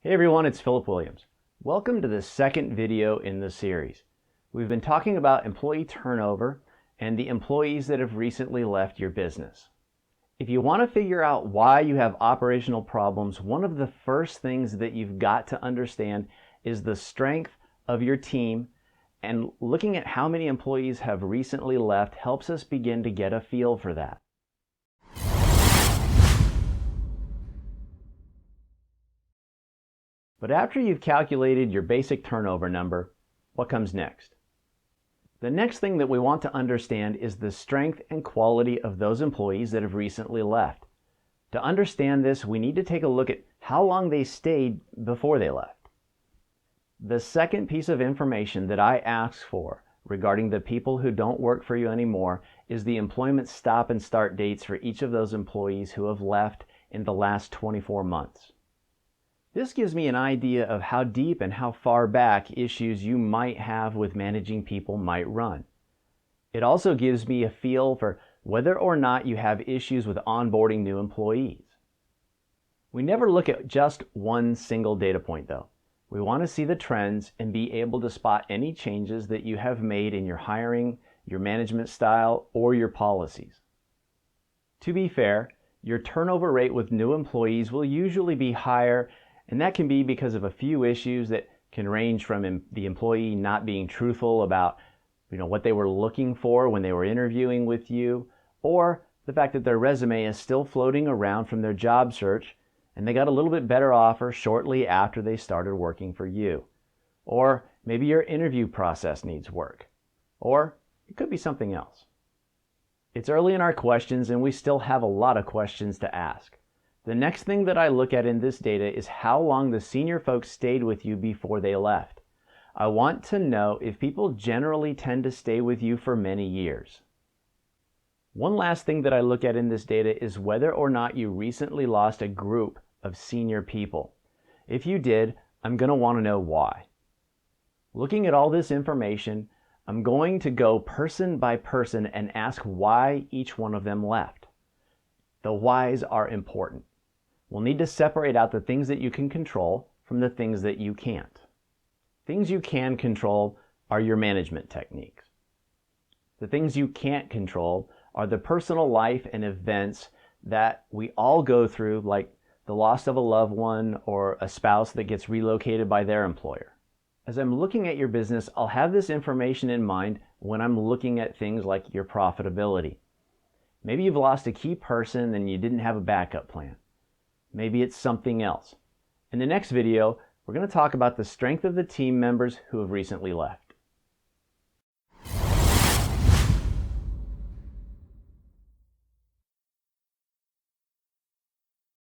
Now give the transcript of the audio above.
Hey everyone, it's Philip Williams. Welcome to the second video in the series. We've been talking about employee turnover and the employees that have recently left your business. If you want to figure out why you have operational problems, one of the first things that you've got to understand is the strength of your team, and looking at how many employees have recently left helps us begin to get a feel for that. But after you've calculated your basic turnover number, what comes next? The next thing that we want to understand is the strength and quality of those employees that have recently left. To understand this, we need to take a look at how long they stayed before they left. The second piece of information that I ask for regarding the people who don't work for you anymore is the employment stop and start dates for each of those employees who have left in the last 24 months. This gives me an idea of how deep and how far back issues you might have with managing people might run. It also gives me a feel for whether or not you have issues with onboarding new employees. We never look at just one single data point though. We want to see the trends and be able to spot any changes that you have made in your hiring, your management style, or your policies. To be fair, your turnover rate with new employees will usually be higher, and that can be because of a few issues that can range from the employee not being truthful about what they were looking for when they were interviewing with you, or the fact that their resume is still floating around from their job search and they got a little bit better offer shortly after they started working for you. Or maybe your interview process needs work. Or it could be something else. It's early in our questions and we still have a lot of questions to ask. The next thing that I look at in this data is how long the senior folks stayed with you before they left. I want to know if people generally tend to stay with you for many years. One last thing that I look at in this data is whether or not you recently lost a group of senior people. If you did, I'm going to want to know why. Looking at all this information, I'm going to go person by person and ask why each one of them left. The whys are important. We'll need to separate out the things that you can control from the things that you can't. Things you can control are your management techniques. The things you can't control are the personal life and events that we all go through, like the loss of a loved one or a spouse that gets relocated by their employer. As I'm looking at your business, I'll have this information in mind when I'm looking at things like your profitability. Maybe you've lost a key person and you didn't have a backup plan. Maybe it's something else. In the next video, we're going to talk about the strength of the team members who have recently left.